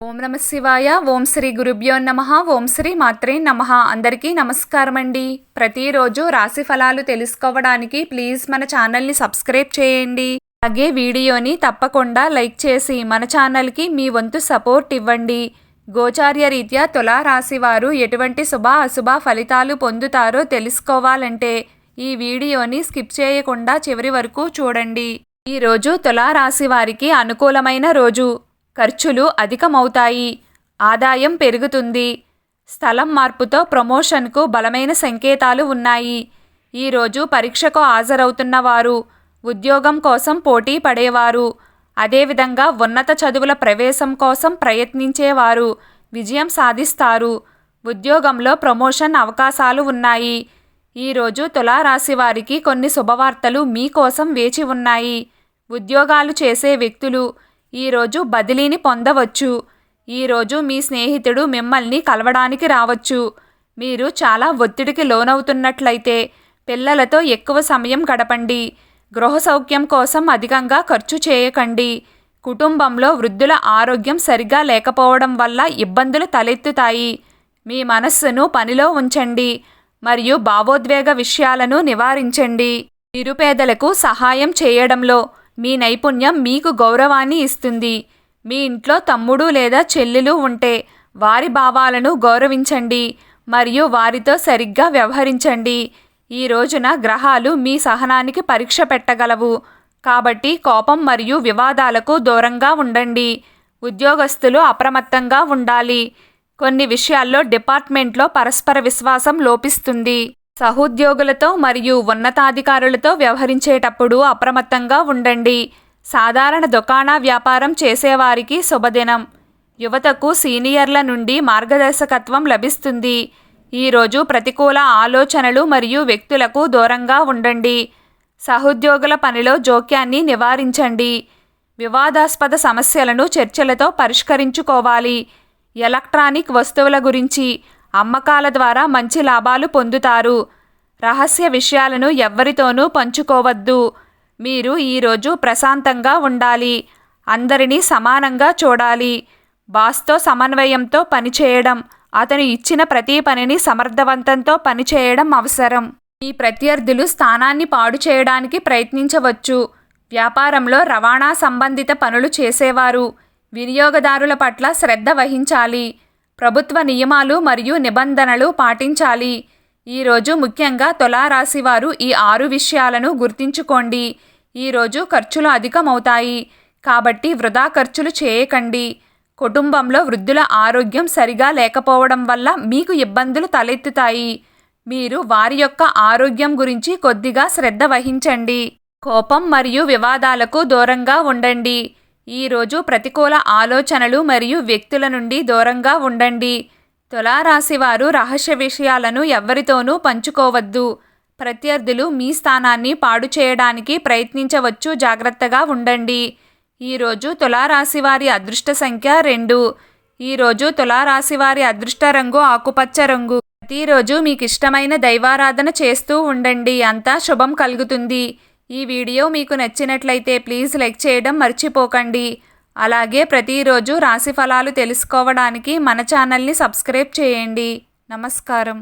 ఓం నమ శివాయ. ఓం శ్రీ గురుభ్యో నమః. ఓం శ్రీ మాత్రే నమః. అందరికీ నమస్కారం అండి. ప్రతిరోజు రాశి ఫలాలు తెలుసుకోవడానికి ప్లీజ్ మన ఛానల్ని సబ్స్క్రైబ్ చేయండి. అలాగే వీడియోని తప్పకుండా లైక్ చేసి మన ఛానల్కి మీ వంతు సపోర్ట్ ఇవ్వండి. గోచార్య రీత్యా తులా రాశి వారు ఎటువంటి శుభ అశుభ ఫలితాలు పొందుతారో తెలుసుకోవాలంటే ఈ వీడియోని స్కిప్ చేయకుండా చివరి వరకు చూడండి. ఈరోజు తులా రాశి వారికి అనుకూలమైన రోజు. ఖర్చులు అధికమవుతాయి. ఆదాయం పెరుగుతుంది. స్థలం మార్పుతో ప్రమోషన్కు బలమైన సంకేతాలు ఉన్నాయి. ఈరోజు పరీక్షకు హాజరవుతున్న వారు, ఉద్యోగం కోసం పోటీ పడేవారు, అదేవిధంగా ఉన్నత చదువుల ప్రవేశం కోసం ప్రయత్నించేవారు విజయం సాధిస్తారు. ఉద్యోగంలో ప్రమోషన్ అవకాశాలు ఉన్నాయి. ఈరోజు తులారాశి వారికి కొన్ని శుభవార్తలు మీకోసం వేచి ఉన్నాయి. ఉద్యోగాలు చేసే వ్యక్తులు ఈరోజు బదిలీని పొందవచ్చు. ఈరోజు మీ స్నేహితుడు మిమ్మల్ని కలవడానికి రావచ్చు. మీరు చాలా ఒత్తిడికి లోనవుతున్నట్లయితే పిల్లలతో ఎక్కువ సమయం గడపండి. గృహ సౌఖ్యం కోసం అధికంగా ఖర్చు చేయకండి. కుటుంబంలో వృద్ధుల ఆరోగ్యం సరిగా లేకపోవడం వల్ల ఇబ్బందులు తలెత్తుతాయి. మీ మనస్సును పనిలో ఉంచండి మరియు భావోద్వేగ విషయాలను నివారించండి. నిరుపేదలకు సహాయం చేయడంలో మీ నైపుణ్యం మీకు గౌరవాన్ని ఇస్తుంది. మీ ఇంట్లో తమ్ముడు లేదా చెల్లెలు ఉంటే వారి భావాలను గౌరవించండి మరియు వారితో సరిగ్గా వ్యవహరించండి. ఈ రోజున గ్రహాలు మీ సహనానికి పరీక్ష పెట్టగలవు. కాబట్టి కోపం మరియు వివాదాలకు దూరంగా ఉండండి. ఉద్యోగస్తులు అప్రమత్తంగా ఉండాలి. కొన్ని విషయాల్లో డిపార్ట్మెంట్లో పరస్పర విశ్వాసం లోపిస్తుంది. సహోద్యోగులతో మరియు ఉన్నతాధికారులతో వ్యవహరించేటప్పుడు అప్రమత్తంగా ఉండండి. సాధారణ దుకాణ వ్యాపారం చేసేవారికి శుభదినం. యువతకు సీనియర్ల నుండి మార్గదర్శకత్వం లభిస్తుంది. ఈరోజు ప్రతికూల ఆలోచనలు మరియు వ్యక్తులకు దూరంగా ఉండండి. సహోద్యోగుల పనిలో జోక్యాన్ని నివారించండి. వివాదాస్పద సమస్యలను చర్చలతో పరిష్కరించుకోవాలి. ఎలక్ట్రానిక్ వస్తువుల గురించి అమ్మకాల ద్వారా మంచి లాభాలు పొందుతారు. రహస్య విషయాలను ఎవ్వరితోనూ పంచుకోవద్దు. మీరు ఈరోజు ప్రశాంతంగా ఉండాలి. అందరినీ సమానంగా చూడాలి. బాస్తో సమన్వయంతో పనిచేయడం, అతను ఇచ్చిన ప్రతి పనిని సమర్థవంతంతో పనిచేయడం అవసరం. మీ ప్రత్యర్థులు స్థానాన్ని పాడు చేయడానికి ప్రయత్నించవచ్చు. వ్యాపారంలో రవాణా సంబంధిత పనులు చేసేవారు వినియోగదారుల పట్ల శ్రద్ధ వహించాలి. ప్రభుత్వ నియమాలు మరియు నిబంధనలు పాటించాలి. ఈరోజు ముఖ్యంగా తులారాశి వారు ఈ 6 విషయాలను గుర్తుంచుకోండి. ఈరోజు ఖర్చులు అధికమవుతాయి కాబట్టి వృధా ఖర్చులు చేయకండి. కుటుంబంలో వృద్ధుల ఆరోగ్యం సరిగా లేకపోవడం వల్ల మీకు ఇబ్బందులు తలెత్తుతాయి. మీరు వారి యొక్క ఆరోగ్యం గురించి కొద్దిగా శ్రద్ధ వహించండి. కోపం మరియు వివాదాలకు దూరంగా ఉండండి. ఈరోజు ప్రతికూల ఆలోచనలు మరియు వ్యక్తుల నుండి దూరంగా ఉండండి. తులారాశి వారు రహస్య విషయాలను ఎవ్వరితోనూ పంచుకోవద్దు. ప్రత్యర్థులు మీ స్థానాన్ని పాడు చేయడానికి ప్రయత్నించవచ్చు. జాగ్రత్తగా ఉండండి. ఈరోజు తులారాశి వారి అదృష్ట సంఖ్య 2. ఈరోజు తులారాశి వారి అదృష్ట రంగు ఆకుపచ్చ రంగు. ప్రతిరోజు మీకు ఇష్టమైన దైవారాధన చేస్తూ ఉండండి. అంతా శుభం కలుగుతుంది. ఈ వీడియో మీకు నచ్చినట్లయితే ప్లీజ్ లైక్ చేయడం మర్చిపోకండి. అలాగే ప్రతిరోజు రాశి ఫలాలు తెలుసుకోవడానికి మన ఛానల్ని సబ్స్క్రైబ్ చేయండి. నమస్కారం.